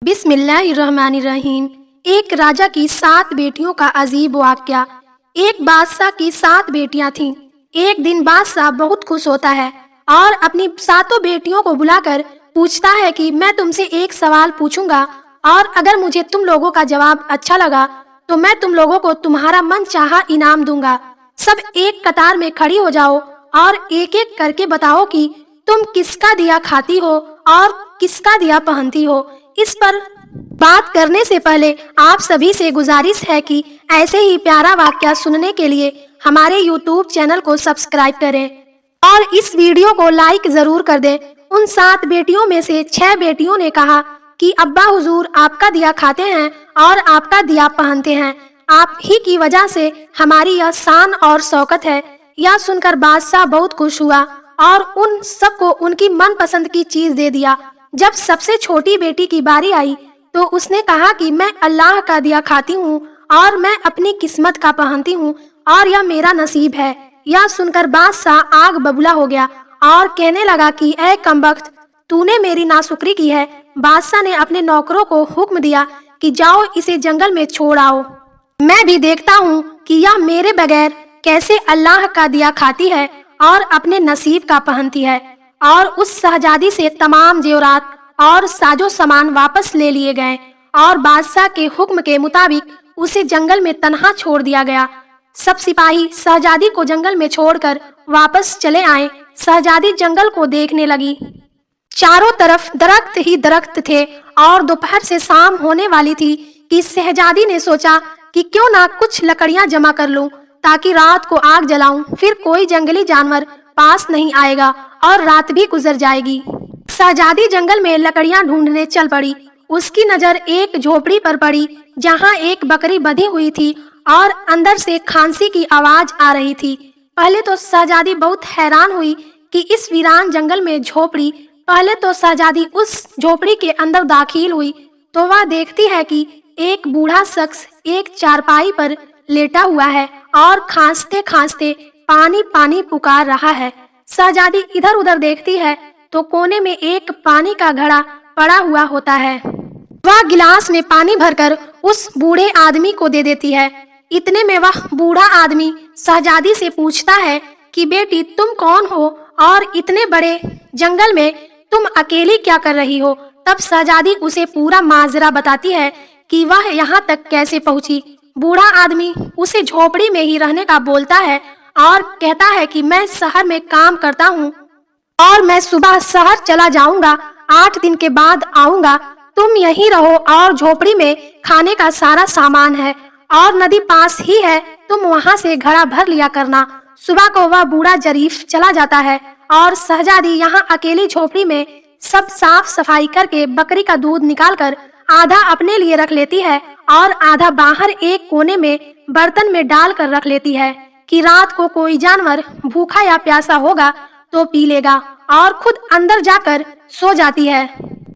बिस्मिल्लाहिर्रहमानिर्रहीम। एक राजा की 7 बेटियों का अजीब वाक़या। एक बादशाह की 7 बेटियां थीं। एक दिन बादशाह बहुत खुश होता है और अपनी 7 बेटियों को बुलाकर पूछता है कि मैं तुमसे एक सवाल पूछूंगा और अगर मुझे तुम लोगों का जवाब अच्छा लगा तो मैं तुम लोगों को तुम्हारा मनचाहा इनाम दूंगा। सब एक कतार में खड़ी हो जाओ और एक एक करके बताओ कि तुम किसका दिया खाती हो और किसका दिया पहनती हो। इस पर बात करने से पहले आप सभी से गुजारिश है कि ऐसे ही प्यारा वाक्या सुनने के लिए हमारे YouTube चैनल को सब्सक्राइब करें और इस वीडियो को लाइक जरूर कर दें। उन 7 बेटियों में से 6 बेटियों ने कहा कि अब्बा हुजूर आपका दिया खाते हैं और आपका दिया पहनते हैं, आप ही की वजह से हमारी यह शान और शौकत है। यह सुनकर बादशाह बहुत खुश हुआ और उन सबको उनकी मनपसंद की चीज दे दिया। जब सबसे छोटी बेटी की बारी आई तो उसने कहा कि मैं अल्लाह का दिया खाती हूँ और मैं अपनी किस्मत का पहनती हूँ और यह मेरा नसीब है। यह सुनकर बादशाह आग बबूला हो गया और कहने लगा कि ऐ कमबख्त, तूने मेरी नाशुक्री की है। बादशाह ने अपने नौकरों को हुक्म दिया कि जाओ इसे जंगल में छोड़ आओ, मैं भी देखता हूँ कि यह मेरे बगैर कैसे अल्लाह का दिया खाती है और अपने नसीब का पहनती है। और उस शहजादी से तमाम जेवरात और साजो सामान वापस ले लिए गए और बादशाह के हुक्म के मुताबिक उसे जंगल में तन्हा छोड़ दिया गया। सब सिपाही शहजादी को जंगल में छोड़कर वापस चले आए। शहजादी जंगल को देखने लगी। चारों तरफ दरख्त ही दरख्त थे और दोपहर से शाम होने वाली थी कि शहजादी ने सोचा कि क्यों ना कुछ लकड़ियां जमा कर लूं ताकि रात को आग जलाऊं, फिर कोई जंगली जानवर पास नहीं आएगा और रात भी गुजर जाएगी। शहजादी जंगल में लकड़ियां ढूंढने चल पड़ी। उसकी नजर एक झोपड़ी पर पड़ी जहां एक बकरी बंधी हुई थी और अंदर से खांसी की आवाज आ रही थी। पहले तो शहजादी बहुत हैरान हुई कि इस वीरान जंगल में झोपड़ी। पहले तो शहजादी उस झोपड़ी के अंदर दाखिल हुई तो वह देखती है कि एक बूढ़ा शख्स एक चारपाई पर लेटा हुआ है और खांसते खांसते पानी पानी पुकार रहा है। शहजादी इधर उधर देखती है तो कोने में एक पानी का घड़ा पड़ा हुआ होता है। वह गिलास में पानी भरकर उस बूढ़े आदमी को दे देती है। इतने में वह बूढ़ा आदमी शहजादी से पूछता है कि बेटी, तुम कौन हो और इतने बड़े जंगल में तुम अकेली क्या कर रही हो। तब शहजादी उसे पूरा माजरा बताती है कि वह यहाँ तक कैसे पहुँची। बूढ़ा आदमी उसे झोपड़ी में ही रहने का बोलता है और कहता है कि मैं शहर में काम करता हूँ और मैं सुबह शहर चला जाऊंगा, 8 दिन के बाद आऊंगा। तुम यहीं रहो और झोपड़ी में खाने का सारा सामान है और नदी पास ही है, तुम वहां से घड़ा भर लिया करना। सुबह को वह बूढ़ा जरीफ चला जाता है और शहजादी यहाँ अकेली झोपड़ी में सब साफ सफाई करके बकरी का दूध निकालकर आधा अपने लिए रख लेती है और आधा बाहर एक कोने में बर्तन में डाल कर रख लेती है कि रात को कोई जानवर भूखा या प्यासा होगा तो पी लेगा, और खुद अंदर जाकर सो जाती है।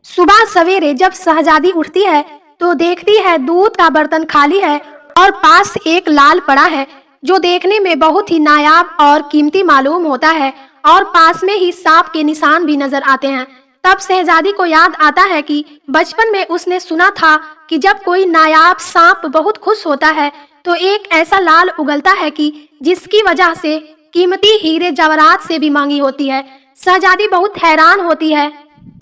सुबह सवेरे जब शहजादी उठती है तो देखती है दूध का बर्तन खाली है और पास एक लाल पड़ा है जो देखने में बहुत ही नायाब और कीमती मालूम होता है और पास में ही सांप के निशान भी नजर आते हैं। तब शहजादी को याद आता है कि बचपन में उसने सुना था कि जब कोई नायाब सांप बहुत खुश होता है तो एक ऐसा लाल उगलता है कि जिसकी वजह से कीमती हीरे जवाहरात से भी महंगी होती है। शहजादी बहुत हैरान होती है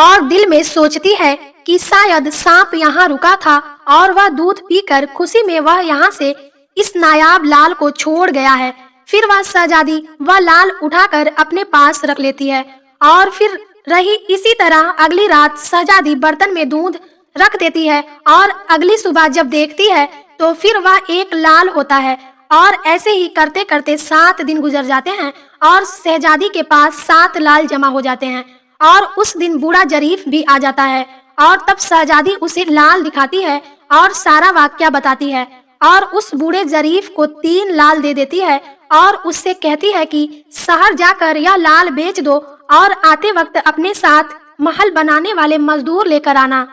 और दिल में सोचती है कि शायद सांप यहाँ रुका था और वह दूध पीकर खुशी में वह यहाँ से इस नायाब लाल को छोड़ गया है। फिर वह शहजादी वह लाल उठाकर अपने पास रख लेती है और फिर रही इसी तरह अगली रात शहजादी बर्तन में दूध रख देती है और अगली सुबह जब देखती है तो फिर वह एक लाल होता है। और ऐसे ही करते करते 7 दिन गुजर जाते हैं और शहजादी के पास 7 लाल जमा हो जाते हैं और उस दिन बूढ़ा जरीफ भी आ जाता है और तब शहजादी उसे लाल दिखाती है और सारा वाक्या बताती है और उस बूढ़े जरीफ को 3 लाल दे देती है और उससे कहती है कि शहर जाकर यह लाल बेच दो और आते वक्त अपने साथ महल बनाने वाले मजदूर लेकर आना।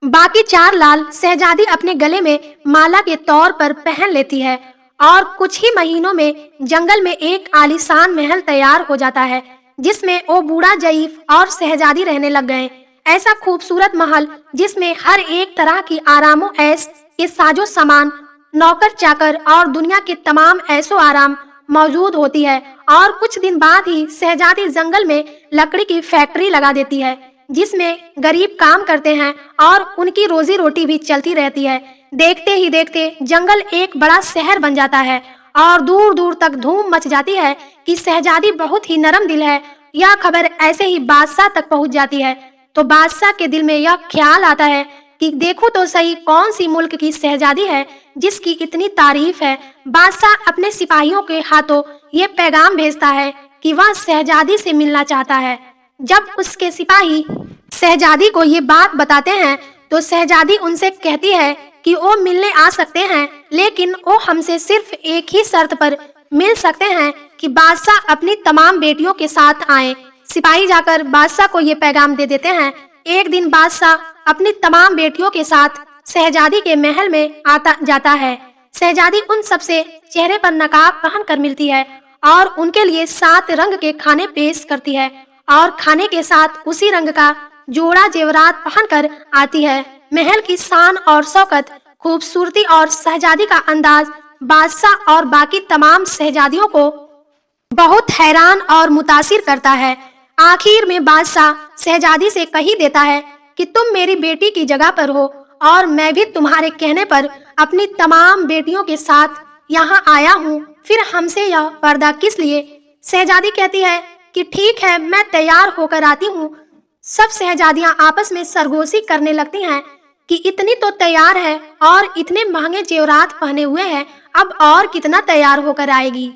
बाकी 4 लाल शहजादी अपने गले में माला के तौर पर पहन लेती है और कुछ ही महीनों में जंगल में एक आलीशान महल तैयार हो जाता है जिसमें वो बूढ़ा जईफ और शहजादी रहने लग गए। ایسا خوبصورت محل جس میں ہر ایک طرح کی آرام و عیش کے ساجو سامان، نوکر چاکر اور دنیا کے تمام عیش و آرام موجود ہوتی ہے۔ اور کچھ دن بعد ہی شہزادی جنگل میں لکڑی کی فیکٹری لگا دیتی ہے جس میں غریب کام کرتے ہیں اور ان کی روزی روٹی بھی چلتی رہتی ہے۔ دیکھتے ہی دیکھتے جنگل ایک بڑا شہر بن جاتا ہے اور دور دور تک دھوم مچ جاتی ہے کہ شہزادی بہت ہی نرم دل ہے۔ یہ خبر ایسے ہی بادشاہ تک پہنچ جاتی ہے تو بادشاہ کے دل میں یہ خیال آتا ہے کہ دیکھو تو صحیح کون سی ملک کی شہزادی ہے جس کی اتنی تعریف ہے۔ بادشاہ اپنے سپاہیوں کے ہاتھوں یہ پیغام بھیجتا ہے کہ وہ شہزادی سے ملنا چاہتا ہے۔ جب اس کے سپاہی شہزادی کو یہ بات بتاتے ہیں تو شہزادی ان سے کہتی ہے کہ وہ ملنے آ سکتے ہیں، لیکن وہ ہم سے صرف ایک ہی شرط پر مل سکتے ہیں کہ بادشاہ اپنی تمام بیٹیوں کے ساتھ آئیں۔ سپاہی جا کر بادشاہ کو یہ پیغام دے دیتے ہیں۔ ایک دن بادشاہ اپنی تمام بیٹیوں کے ساتھ شہزادی کے محل میں آتا جاتا ہے۔ شہزادی ان سب سے چہرے پر نقاب پہن کر ملتی ہے اور ان کے لیے 7 رنگ کے کھانے پیش کرتی ہے اور کھانے کے ساتھ اسی رنگ کا جوڑا زیورات پہن کر آتی ہے۔ محل کی شان اور شوکت، خوبصورتی اور شہزادی کا انداز بادشاہ اور باقی تمام شہزادیوں کو بہت حیران اور متاثر کرتا ہے۔ آخر میں بادشاہ شہزادی سے کہی دیتا ہے کہ تم میری بیٹی کی جگہ پر ہو اور میں بھی تمہارے کہنے پر اپنی تمام بیٹیوں کے ساتھ یہاں آیا ہوں، پھر ہم سے یہ پردہ کس لیے؟ شہزادی کہتی ہے کہ ٹھیک ہے، میں تیار ہو کر آتی ہوں۔ سب شہزادیاں آپس میں سرگوشی کرنے لگتی ہیں کہ اتنی تو تیار ہے اور اتنے مہنگے زیورات پہنے ہوئے ہیں، اب اور کتنا تیار ہو کر آئے گی۔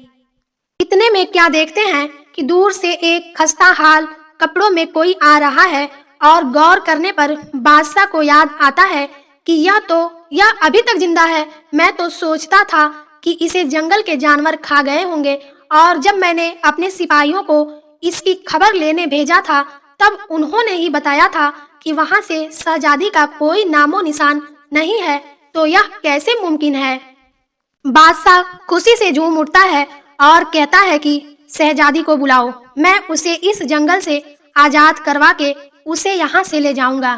اتنے میں کیا دیکھتے ہیں کہ دور سے ایک خستہ حال کپڑوں میں کوئی آ رہا ہے اور غور کرنے پر بادشاہ کو یاد آتا ہے کہ یہ ابھی تک زندہ ہے۔ میں تو سوچتا تھا کہ اسے جنگل کے جانور کھا گئے ہوں گے، اور جب میں نے اپنے سپاہیوں کو اس کی خبر لینے بھیجا تھا تب انہوں نے ہی بتایا تھا کہ وہاں سے شہزادی کا کوئی نام و نشان نہیں ہے، تو یہ کیسے ممکن ہے؟ بادشاہ خوشی سے جھوم اٹھتا ہے اور کہتا ہے کہ شہزادی کو بلاؤ، میں اسے اس جنگل سے آزاد کروا کے اسے یہاں سے لے جاؤں گا،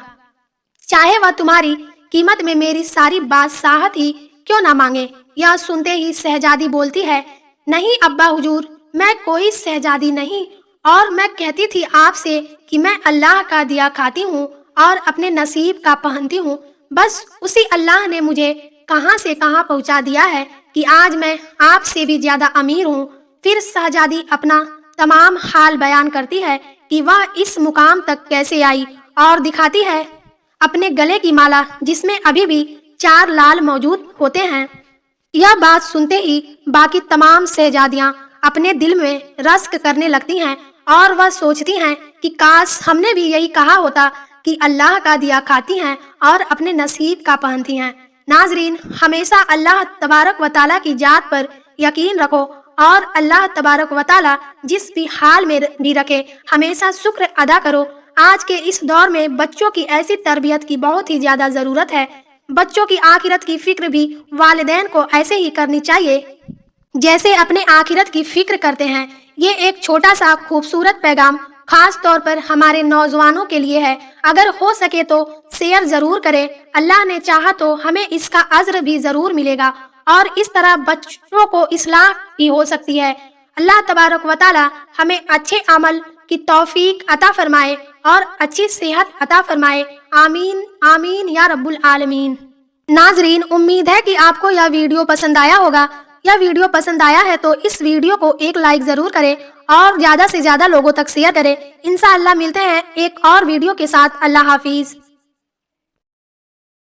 چاہے وہ تمہاری قیمت میں میری ساری بادشاہت ہی کیوں نہ مانگے۔ یہ سنتے ہی شہزادی بولتی ہے، نہیں ابا حضور، میں کوئی شہزادی نہیں، اور میں کہتی تھی آپ سے کہ میں اللہ کا دیا کھاتی ہوں اور اپنے نصیب کا پہنتی ہوں، بس اسی اللہ نے مجھے کہاں سے کہاں پہنچا دیا ہے کہ آج میں آپ سے بھی زیادہ امیر ہوں۔ پھر شہزادی اپنا تمام حال بیان کرتی ہے کہ وہ اس مقام تک کیسے آئی، اور دکھاتی ہے اپنے گلے کی مالا جس میں ابھی بھی 4 لال موجود ہوتے ہیں۔ یہ بات سنتے ہی باقی تمام شہزادیاں اپنے دل میں رشک کرنے لگتی ہیں اور وہ سوچتی ہیں کہ کاش ہم نے بھی یہی کہا ہوتا کہ اللہ کا دیا کھاتی ہیں اور اپنے نصیب کا پہنتی ہیں۔ ناظرین، ہمیشہ اللہ تبارک و تعالیٰ کی ذات پر یقین رکھو، اور اللہ تبارک و تعالیٰ جس بھی حال میں بھی رکھے ہمیشہ شکر ادا کرو۔ آج کے اس دور میں بچوں کی ایسی تربیت کی بہت ہی زیادہ ضرورت ہے۔ بچوں کی آخرت کی فکر بھی والدین کو ایسے ہی کرنی چاہیے جیسے اپنے آخرت کی فکر کرتے ہیں۔ یہ ایک چھوٹا سا خوبصورت پیغام خاص طور پر ہمارے نوجوانوں کے لیے ہے۔ اگر ہو سکے تو شیئر ضرور کریں، اللہ نے چاہا تو ہمیں اس کا اجر بھی ضرور ملے گا، اور اس طرح بچوں کو اصلاح بھی ہو سکتی ہے۔ اللہ تبارک و تعالی ہمیں اچھے عمل کی توفیق عطا فرمائے اور اچھی صحت عطا فرمائے، آمین آمین یا رب العالمین۔ ناظرین، امید ہے کہ آپ کو یہ ویڈیو پسند آیا ہوگا۔ یہ ویڈیو پسند آیا ہے تو اس ویڈیو کو ایک لائک ضرور کریں اور زیادہ سے زیادہ لوگوں تک شیئر کریں۔ انشاءاللہ ملتے ہیں ایک اور ویڈیو کے ساتھ۔ اللہ حافظ۔